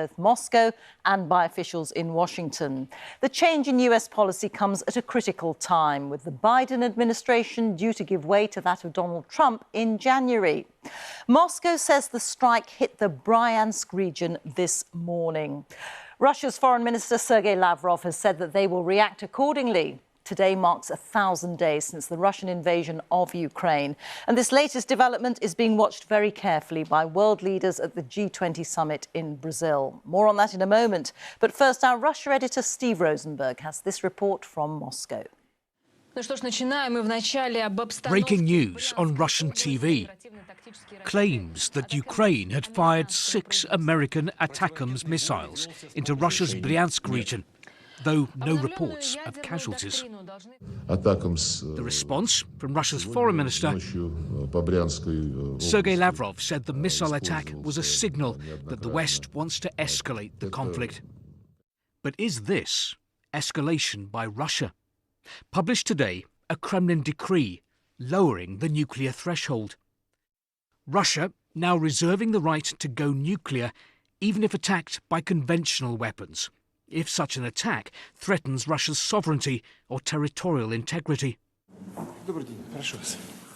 both Moscow and by officials in Washington. The change in US policy comes at a critical time, with the Biden administration due to give way to that of Donald Trump in January. Moscow says the strike hit the Bryansk region this morning. Russia's Foreign Minister Sergei Lavrov has said that they will react accordingly. Today marks 1,000 days since the Russian invasion of Ukraine. And this latest development is being watched very carefully by world leaders at the G20 summit in Brazil. More on that in a moment. But first, our Russia editor Steve Rosenberg has this report from Moscow. Breaking news on Russian TV. Claims that Ukraine had fired 6 American ATACMS missiles into Russia's Bryansk region, though no reports of casualties. The response from Russia's foreign minister, Sergei Lavrov, said the missile attack was a signal that the West wants to escalate the conflict. But is this escalation by Russia? Published today, a Kremlin decree lowering the nuclear threshold. Russia now reserving the right to go nuclear even if attacked by conventional weapons, if such an attack threatens Russia's sovereignty or territorial integrity.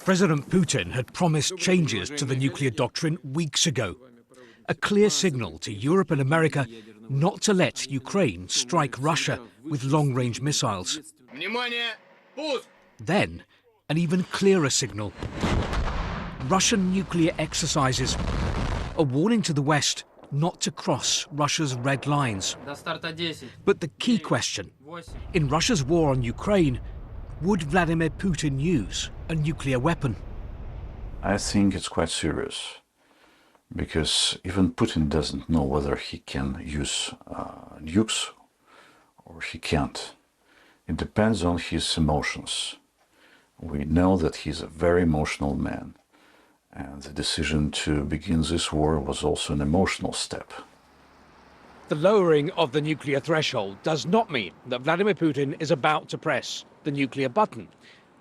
President Putin had promised changes to the nuclear doctrine weeks ago, a clear signal to Europe and America not to let Ukraine strike Russia with long-range missiles. Then, an even clearer signal. Russian nuclear exercises, a warning to the West not to cross Russia's red lines. But the key question, in Russia's war on Ukraine, would Vladimir Putin use a nuclear weapon? I think it's quite serious, because even Putin doesn't know whether he can use nukes or he can't. It depends on his emotions. We know that he's a very emotional man. And the decision to begin this war was also an emotional step. The lowering of the nuclear threshold does not mean that Vladimir Putin is about to press the nuclear button.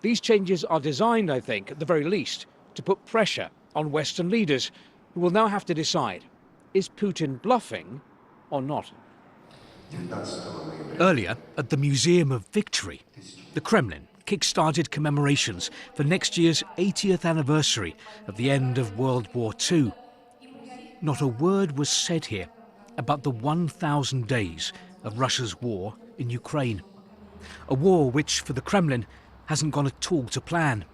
These changes are designed, I think, at the very least, to put pressure on Western leaders who will now have to decide, is Putin bluffing or not? Earlier, at the Museum of Victory, the Kremlin kick-started commemorations for next year's 80th anniversary of the end of World War II. Not a word was said here about the 1,000 days of Russia's war in Ukraine. A war which, for the Kremlin, hasn't gone at all to plan,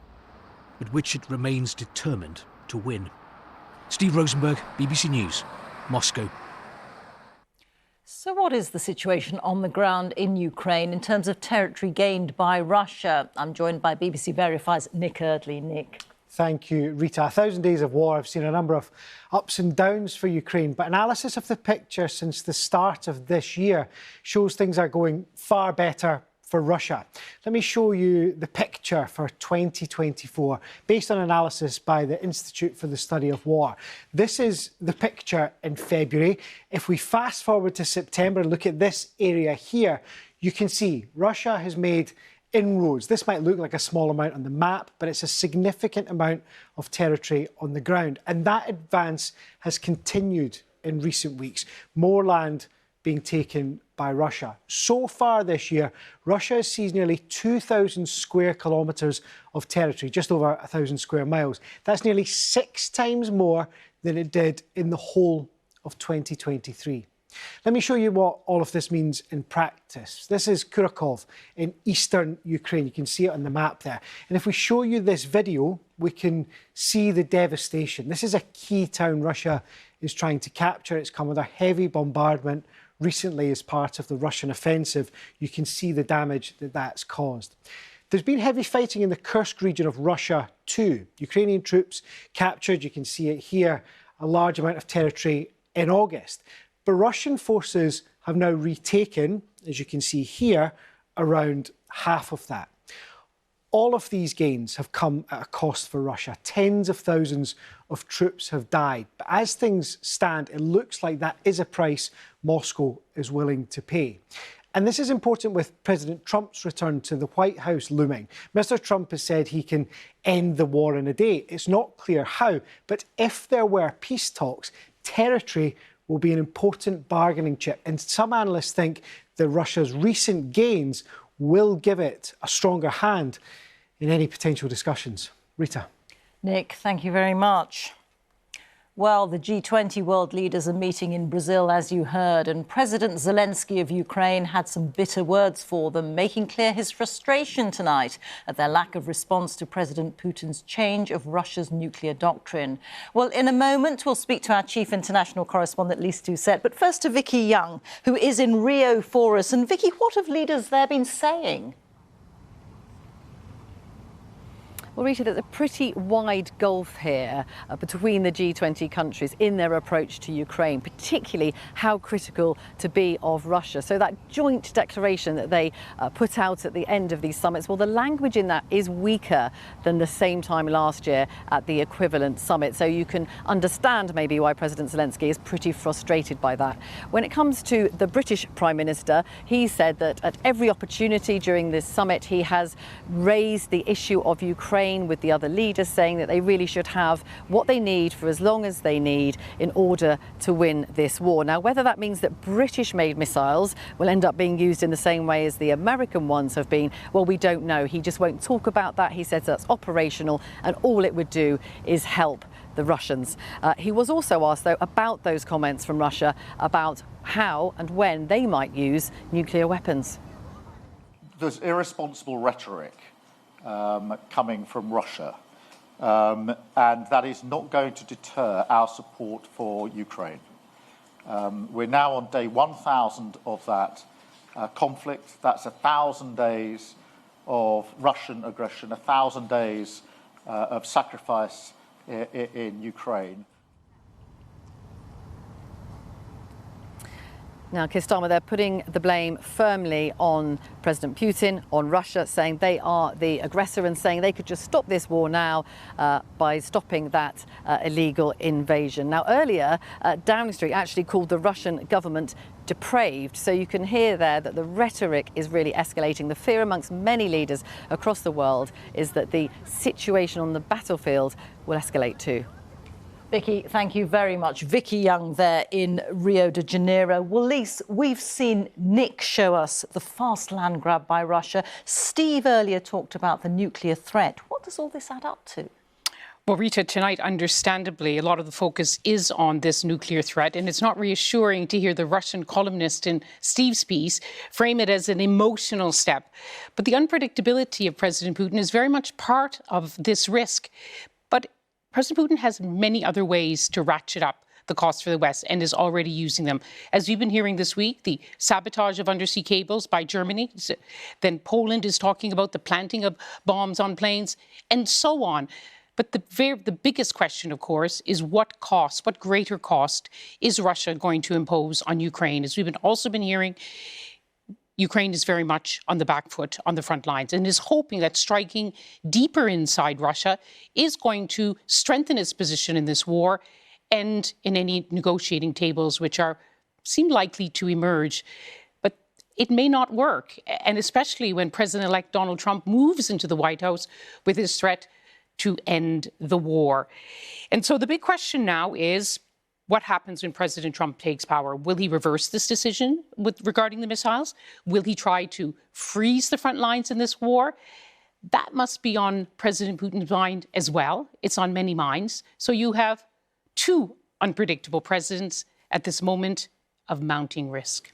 but which it remains determined to win. Steve Rosenberg, BBC News, Moscow. So what is the situation on the ground in Ukraine in terms of territory gained by Russia? I'm joined by BBC Verify's Nick Eardley. Nick. Thank you, Rita. 1,000 days of war have seen a number of ups and downs for Ukraine, but analysis of the picture since the start of this year shows things are going far better for Russia. Let me show you the picture for 2024, based on analysis by the Institute for the Study of War. This is the picture in February. If we fast forward to September and look at this area here, you can see Russia has made inroads. This might look like a small amount on the map, but it's a significant amount of territory on the ground. And that advance has continued in recent weeks. More land being taken by Russia. So far this year, Russia has seized nearly 2,000 square kilometres of territory, just over 1,000 square miles. That's nearly 6 times more than it did in the whole of 2023. Let me show you what all of this means in practice. This is Kurakov in eastern Ukraine. You can see it on the map there. And if we show you this video, we can see the devastation. This is a key town Russia is trying to capture. It's come under heavy bombardment recently as part of the Russian offensive. You can see the damage that that's caused. There's been heavy fighting in the Kursk region of Russia too. Ukrainian troops captured, you can see it here, a large amount of territory in August. But Russian forces have now retaken, as you can see here, around half of that. All of these gains have come at a cost for Russia. Tens of thousands of troops have died. But as things stand, it looks like that is a price Moscow is willing to pay. And this is important with President Trump's return to the White House looming. Mr. Trump has said he can end the war in a day. It's not clear how, but if there were peace talks, territory will be an important bargaining chip. And some analysts think that Russia's recent gains will give it a stronger hand in any potential discussions. Rita. Nick, thank you very much. Well, the G20 world leaders are meeting in Brazil, as you heard, and President Zelensky of Ukraine had some bitter words for them, making clear his frustration tonight at their lack of response to President Putin's change of Russia's nuclear doctrine. Well, in a moment, we'll speak to our chief international correspondent, Lise Doucette, but first to Vicky Young, who is in Rio for us. And Vicky, what have leaders there been saying? Well, Rita, there's a pretty wide gulf here between the G20 countries in their approach to Ukraine, particularly how critical to be of Russia. So that joint declaration that they put out at the end of these summits, well, the language in that is weaker than the same time last year at the equivalent summit. So you can understand maybe why President Zelensky is pretty frustrated by that. When it comes to the British Prime Minister, he said that at every opportunity during this summit, he has raised the issue of Ukraine with the other leaders, saying that they really should have what they need for as long as they need in order to win this war. Now, whether that means that British-made missiles will end up being used in the same way as the American ones have been, well, we don't know. He just won't talk about that. He says that's operational and all it would do is help the Russians. He was also asked, though, about those comments from Russia about how and when they might use nuclear weapons. There's irresponsible rhetoric coming from Russia, and that is not going to deter our support for Ukraine. We're now on day 1,000 of that conflict. That's 1,000 days of Russian aggression, 1,000 days of sacrifice in Ukraine. Now, Keir Starmer, they're putting the blame firmly on President Putin, on Russia, saying they are the aggressor and saying they could just stop this war now by stopping that illegal invasion. Now, earlier, Downing Street actually called the Russian government depraved. So you can hear there that the rhetoric is really escalating. The fear amongst many leaders across the world is that the situation on the battlefield will escalate too. Vicky, thank you very much. Vicky Young there in Rio de Janeiro. Well, Lise, we've seen Nick show us the fast land grab by Russia. Steve earlier talked about the nuclear threat. What does all this add up to? Well, Rita, tonight, understandably, a lot of the focus is on this nuclear threat, and it's not reassuring to hear the Russian columnist in Steve's piece frame it as an emotional step. But the unpredictability of President Putin is very much part of this risk. But President Putin has many other ways to ratchet up the cost for the West and is already using them. As we've been hearing this week, the sabotage of undersea cables by Germany. Then Poland is talking about the planting of bombs on planes and so on. But the biggest question, of course, is what greater cost is Russia going to impose on Ukraine? As we've also been hearing, Ukraine is very much on the back foot, on the front lines, and is hoping that striking deeper inside Russia is going to strengthen its position in this war and in any negotiating tables which seem likely to emerge. But it may not work, and especially when President-elect Donald Trump moves into the White House with his threat to end the war. And so the big question now is, what happens when President Trump takes power? Will he reverse this decision regarding the missiles? Will he try to freeze the front lines in this war? That must be on President Putin's mind as well. It's on many minds. So you have two unpredictable presidents at this moment of mounting risk.